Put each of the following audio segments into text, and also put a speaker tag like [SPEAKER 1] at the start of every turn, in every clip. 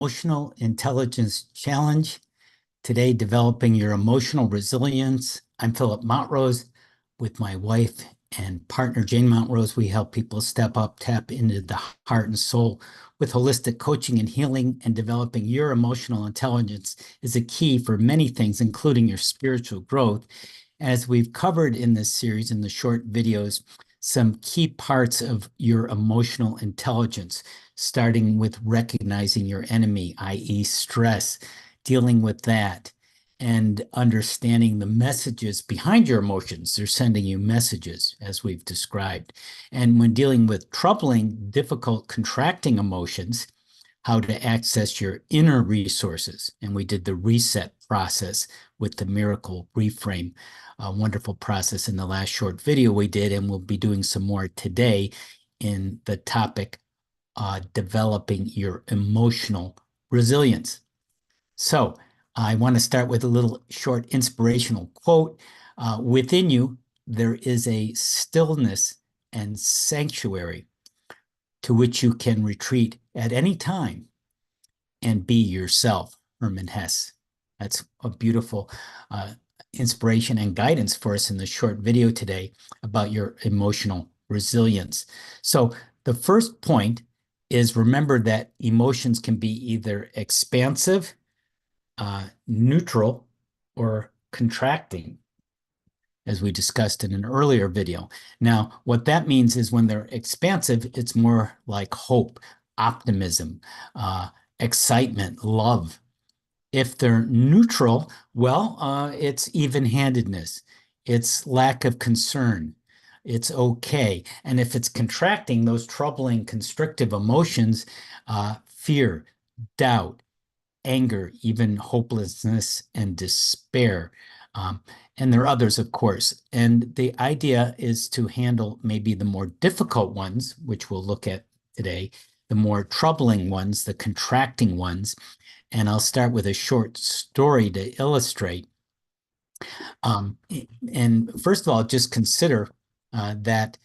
[SPEAKER 1] Emotional Intelligence Challenge. Today, developing your emotional resilience. I'm Philip Montrose. With my wife and partner, Jane Montrose, we help people step up, tap into the heart and soul with holistic coaching and healing. And developing your emotional intelligence is a key for many things, including your spiritual growth. As we've covered in this series, in the short videos, some key parts of your emotional intelligence, starting with recognizing your enemy, i.e., stress, dealing with that, and understanding the messages behind your emotions. They're sending you messages, as we've described. And when dealing with troubling, difficult, contracting emotions, how to access your inner resources. And we did the reset process with the miracle reframe, a wonderful process in the last short video we did, and we'll be doing some more today in the topic developing your emotional resilience. So I want to start with a little short inspirational quote. Within you, there is a stillness and sanctuary to which you can retreat at any time and be yourself, Hermann Hesse. That's a beautiful inspiration and guidance for us in the short video today about your emotional resilience. So the first point is remember that emotions can be either expansive, neutral, or contracting, as we discussed in an earlier video. Now, what that means is when they're expansive, it's more like hope, optimism, excitement, love. If they're neutral, well, it's even-handedness, it's lack of concern, it's okay. And if it's contracting, those troubling, constrictive emotions, fear, doubt, anger, even hopelessness and despair. And there are others, of course. And the idea is to handle maybe the more difficult ones, which we'll look at today, the more troubling ones, the contracting ones. And I'll start with a short story to illustrate. And first of all, just consider that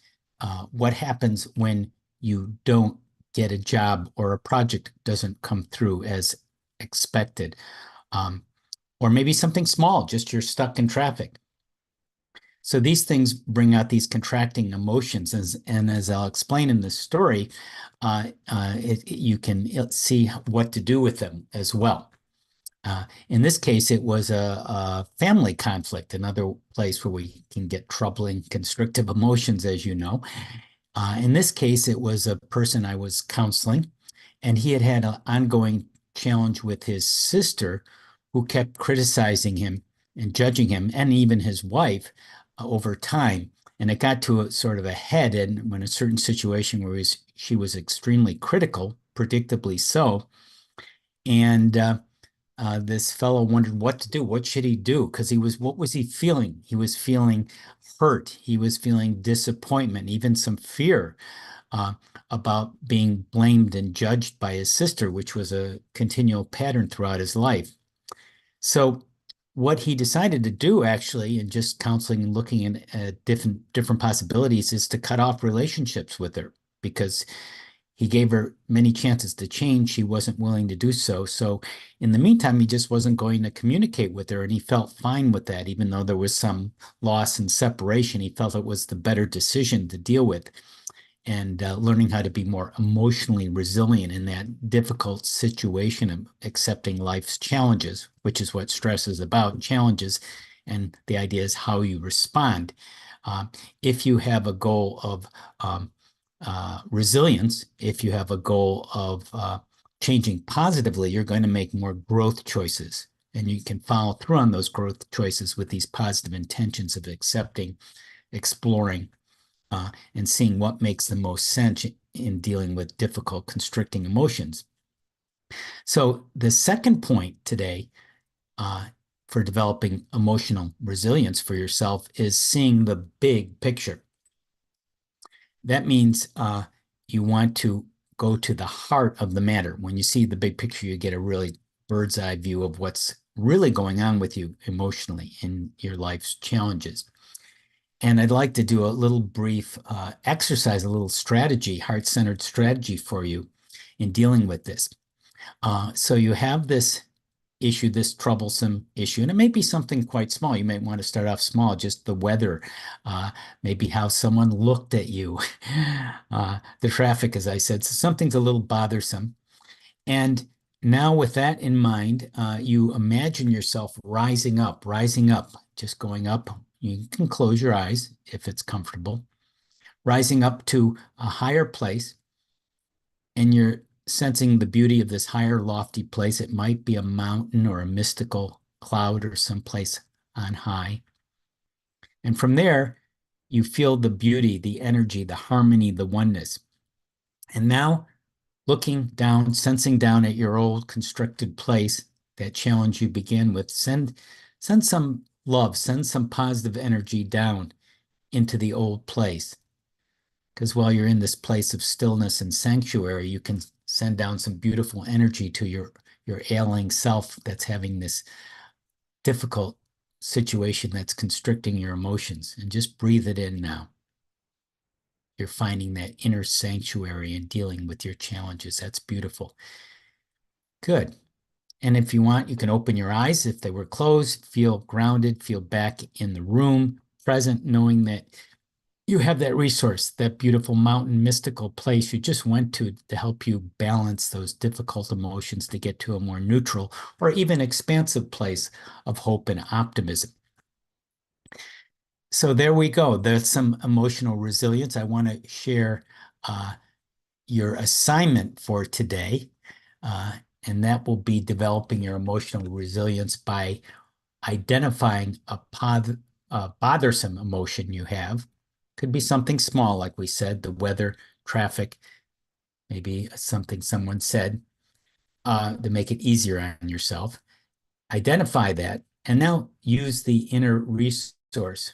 [SPEAKER 1] what happens when you don't get a job or a project doesn't come through as expected. Or maybe something small, just you're stuck in traffic. So these things bring out these contracting emotions, and as I'll explain in the story, you can see what to do with them as well. In this case, it was a family conflict, another place where we can get troubling, constrictive emotions, as you know. In this case, it was a person I was counseling, and he had had an ongoing challenge with his sister, who kept criticizing him and judging him, and even his wife, over time. And it got to a sort of a head and when a certain situation where she was extremely critical, predictably so. And this fellow wondered what to do. What should he do? Because what was he feeling? He was feeling hurt. He was feeling disappointment, even some fear about being blamed and judged by his sister, which was a continual pattern throughout his life. So what he decided to do, actually, in just counseling and looking at different possibilities, is to cut off relationships with her, because he gave her many chances to change. She wasn't willing to do so. So in the meantime, he just wasn't going to communicate with her, and he felt fine with that, even though there was some loss and separation. He felt it was the better decision to deal with, and learning how to be more emotionally resilient in that difficult situation of accepting life's challenges, which is what stress is about, challenges. And the idea is how you respond. If you have a goal of resilience, if you have a goal of changing positively, you're going to make more growth choices. And you can follow through on those growth choices with these positive intentions of accepting, exploring, and seeing what makes the most sense in dealing with difficult, constricting emotions. So the second point today for developing emotional resilience for yourself is seeing the big picture. That means you want to go to the heart of the matter. When you see the big picture, you get a really bird's eye view of what's really going on with you emotionally in your life's challenges. And I'd like to do a little brief exercise, a little strategy, heart-centered strategy for you in dealing with this. So you have this issue, this troublesome issue, and it may be something quite small. You might want to start off small, just the weather, maybe how someone looked at you, the traffic, as I said. So something's a little bothersome. And now, with that in mind, you imagine yourself rising up, just going up. You can close your eyes if it's comfortable, rising up to a higher place, and you're sensing the beauty of this higher, lofty place. It might be a mountain or a mystical cloud or someplace on high. And from there, you feel the beauty, the energy, the harmony, the oneness. And now, looking down, sensing down at your old constricted place, that challenge you begin with, send some love, send some positive energy down into the old place. Because while you're in this place of stillness and sanctuary, you can send down some beautiful energy to your ailing self that's having this difficult situation that's constricting your emotions. And just breathe it in now. You're finding that inner sanctuary and dealing with your challenges. That's beautiful. Good. And if you want, you can open your eyes if they were closed, feel grounded, feel back in the room, present, knowing that you have that resource, that beautiful mountain mystical place you just went to help you balance those difficult emotions to get to a more neutral or even expansive place of hope and optimism. So there we go. There's some emotional resilience. I want to share your assignment for today, and that will be developing your emotional resilience by identifying a bothersome emotion you have. Could be something small, like we said, the weather, traffic, maybe something someone said to make it easier on yourself. Identify that, and now use the inner resource